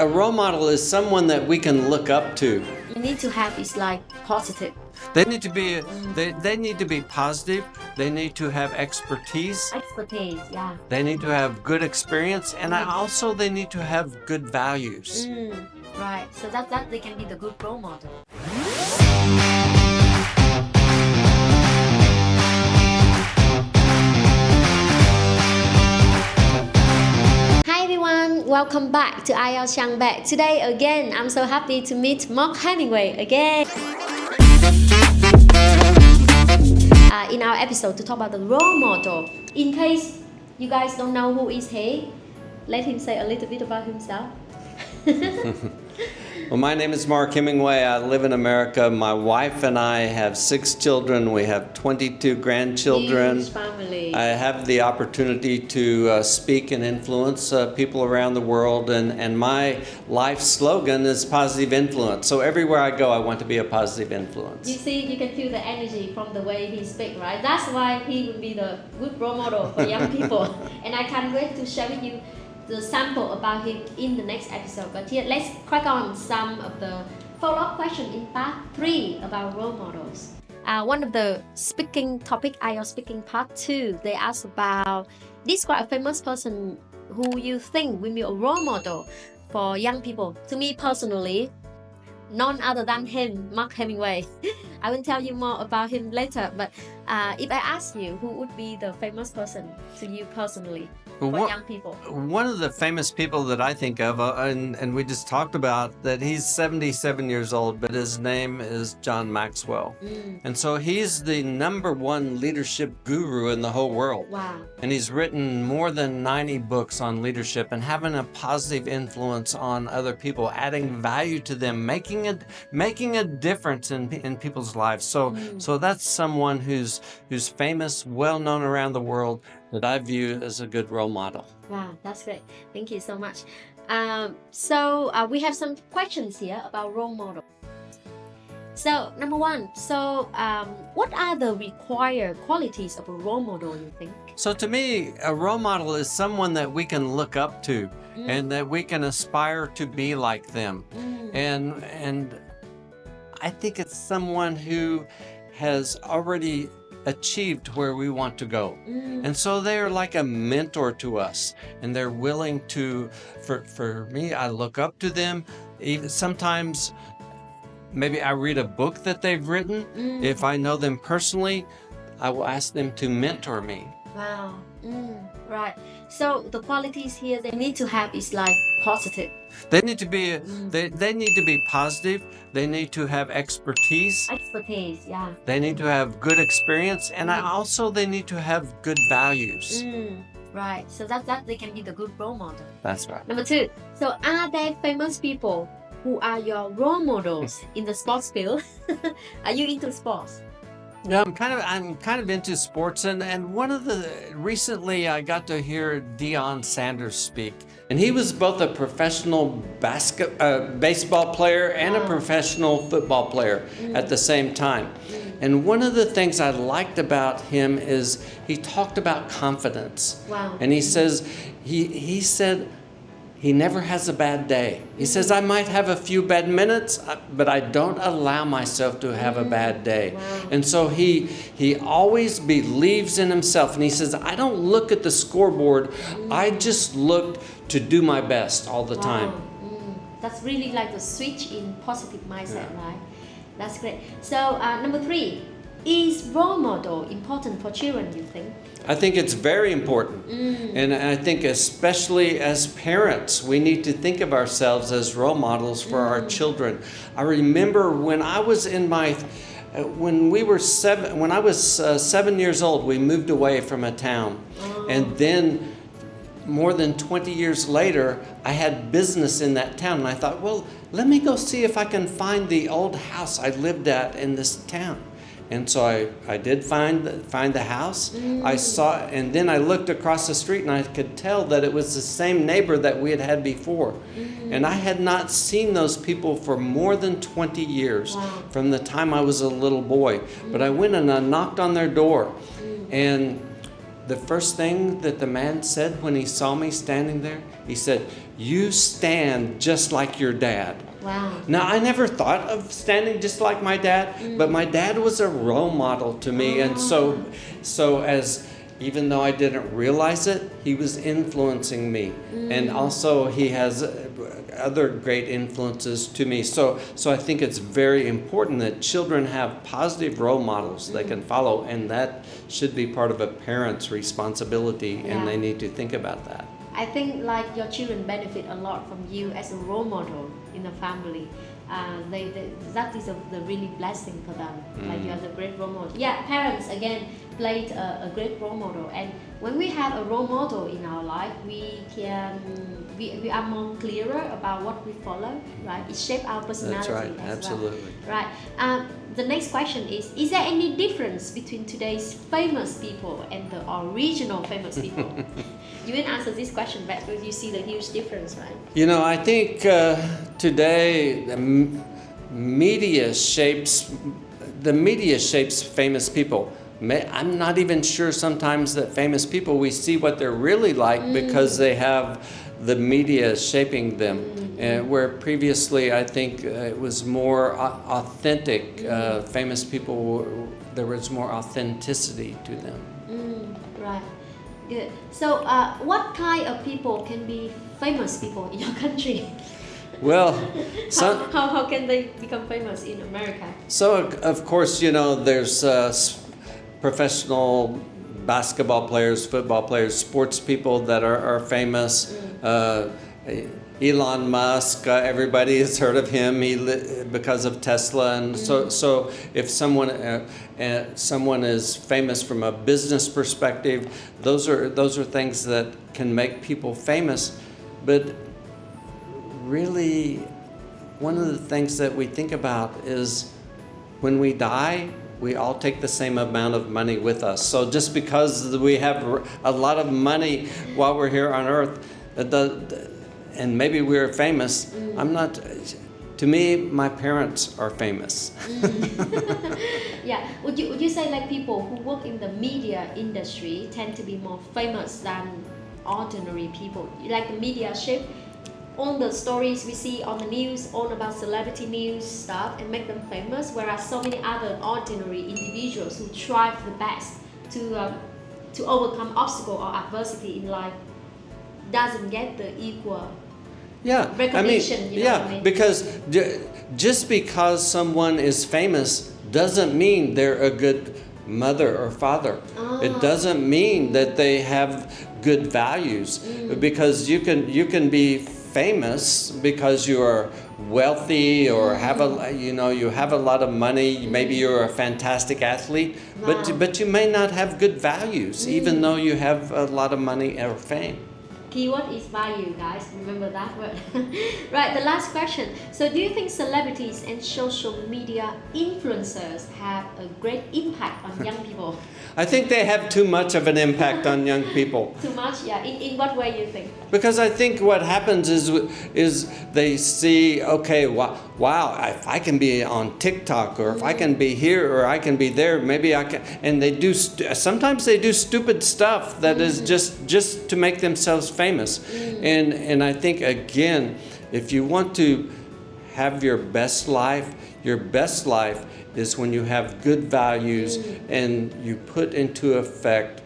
A role model is someone that we can look up to. You need to have is like positive. They need to be they need to be positive. They need to have expertise. Expertise, yeah. They need to have good experience, and also they need to have good values. Right. So that they can be the good role model. Hi everyone, welcome back to IELTS Trang BEC. Today again, I'm so happy to meet Mark Hemingway again. In our episode to talk about the role model. In case you guys don't know who is he, let him say a little bit about himself. Well, my name is Mark Hemingway. I live in America. My wife and I have 6 children. We have 22 grandchildren. Huge family. I have the opportunity to speak and influence people around the world, and my life slogan is positive influence. So everywhere I go, I want to be a positive influence. You see, you can feel the energy from the way he speaks, right? That's why he will be the good role model for young people. And I can't wait to share with you the sample about him in the next episode. But here, let's crack on some of the follow-up questions in part 3 about role models. One of the speaking topic, IELTS speaking part 2, they ask about describe a famous person who you think will be a role model for young people. To me personally, none other than him, Mark Hemingway. I will tell you more about him later. But if I ask you, who would be the famous person to you personally? For young people. One of the famous people that I think of, and we just talked about that he's 77 years old, but his name is John Maxwell. And so he's the #1 leadership guru in the whole world. Wow. And he's written more than 90 books on leadership and having a positive influence on other people, adding value to them, making a difference in people's lives. So that's someone who's famous, well known around the world, that I view as a good role model. Wow, that's great. Thank you so much. We have some questions here about role model. So, number 1, what are the required qualities of a role model, you think? So to me, a role model is someone that we can look up to and that we can aspire to be like them. And I think it's someone who has already achieved where we want to go. And so they're like a mentor to us, and they're willing to, for me, I look up to them. Even sometimes maybe I read a book that they've written. If I know them personally, I will ask them to mentor me. Wow. Right. So the qualities here they need to have is like positive. They need to be they need to be positive. They need to have expertise. Expertise, yeah. They need to have good experience, and they need to have good values. Right. So that they can be the good role model. That's right. Number 2. So are there famous people who are your role models in the sports field? Are you into sports? Yeah, I'm kind of into sports, and recently I got to hear Deion Sanders speak, and he was both a professional baseball player and a professional football player at the same time. And one of the things I liked about him is he talked about confidence. Wow. And he said he never has a bad day. He says, I might have a few bad minutes, but I don't allow myself to have a bad day. Wow. And so he always believes in himself. And he says, I don't look at the scoreboard. I just look to do my best all the time. That's really like the switch in positive mindset, right? That's great. So number 3, is role model important for children, you think? I think it's very important. And I think especially as parents, we need to think of ourselves as role models for our children. I remember when I was when I was 7 years old, we moved away from a town. And then more than 20 years later, I had business in that town. And I thought, well, let me go see if I can find the old house I lived at in this town. And so I did find the house. I saw, and then I looked across the street, and I could tell that it was the same neighbor that we had had before. And I had not seen those people for more than 20 years from the time I was a little boy. But I went and I knocked on their door, and the first thing that the man said when he saw me standing there, he said, "You stand just like your dad." Wow. Now, I never thought of standing just like my dad, but my dad was a role model to me. And so as even though I didn't realize it, he was influencing me. And also he has other great influences to me. So I think it's very important that children have positive role models they can follow, and that should be part of a parent's responsibility, and they need to think about that. I think like your children benefit a lot from you as a role model in the family. That is the really blessing for them. Like you are the great role model. Yeah, parents again played a great role model, and when we have a role model in our life, we are more clearer about what we follow, right? It shapes our personality. That's right, as absolutely. Well. Right. The next question is there any difference between today's famous people and the original famous people? You didn't answer this question, but you see the huge difference, right? You know, I think today the media shapes famous people. I'm not even sure sometimes that famous people, we see what they're really like because they have the media shaping them. Where previously I think it was more authentic. Famous people, there was more authenticity to them. Right. Good. So, what kind of people can be famous people in your country? Well, how can they become famous in America? So, of course, you know, there's professional basketball players, football players, sports people that are famous. Elon Musk, everybody has heard of him because of Tesla, and so if someone is famous from a business perspective, those are things that can make people famous. But really, one of the things that we think about is when we die, we all take the same amount of money with us. So just because we have a lot of money while we're here on earth, and maybe we're famous, to me, my parents are famous. Yeah, would you say like people who work in the media industry tend to be more famous than ordinary people? Like the media shape all the stories we see on the news, all about celebrity news stuff, and make them famous, whereas so many other ordinary individuals who try the best to overcome obstacle or adversity in life doesn't get the equal recognition. You know what I mean? Because just because someone is famous doesn't mean they're a good mother or father. It doesn't mean that they have good values, because you can be famous because you are wealthy or you have a lot of money. Maybe you're a fantastic athlete, but you may not have good values, even though you have a lot of money or fame. Keyword is value, guys. Remember that word. Right, the last question. So do you think celebrities and social media influencers have a great impact on young people? I think they have too much of an impact on young people. Too much? Yeah. In what way you think? Because I think what happens is they see, okay, wow, if I can be on TikTok, or if I can be here, or I can be there, maybe I can. And they do. Sometimes they do stupid stuff that is just to make themselves famous. And I think, again, if you want to have your best life is when you have good values and you put into effect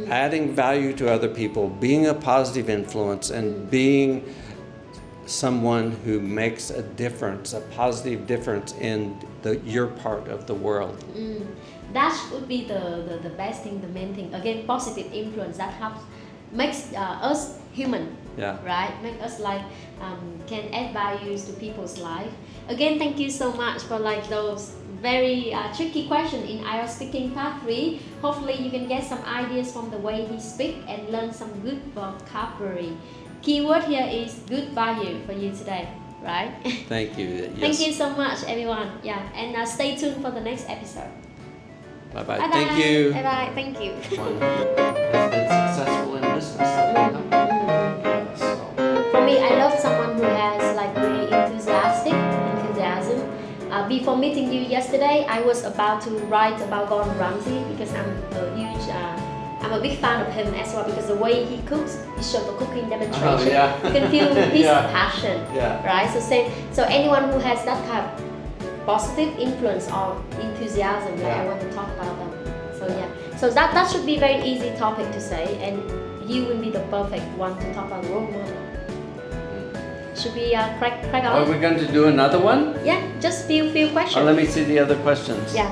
adding value to other people, being a positive influence, and being someone who makes a difference, a positive difference in your part of the world. That would be the best thing, the main thing. Again, positive influence that helps, makes us human, right? Make us like can add values to people's life. Again, thank you so much for like those very tricky question in IELTS Speaking Part 3. Hopefully you can get some ideas from the way he speaks and learn some good vocabulary. Keyword here is good value for you today, right? Thank you. Yes. Thank you so much, everyone. Yeah, and stay tuned for the next episode. Bye-bye. Bye-bye. Thank you. Bye-bye. Thank you. One has been successful in business. For me, I love someone who has like really enthusiasm. Before meeting you yesterday, I was about to write about Gordon Ramsay because I'm a huge I'm a big fan of him as well because the way he cooks, he shows the cooking demonstration. yeah. You can feel his Yeah. passion, Yeah. right? So anyone who has that kind of positive influence or enthusiasm, like Yeah. I want to talk about them. So yeah, so that should be very easy topic to say, and you will be the perfect one to talk about role model. Should we crack Are on? we going to do another one? Yeah, just few questions. Let me see the other questions. Yeah.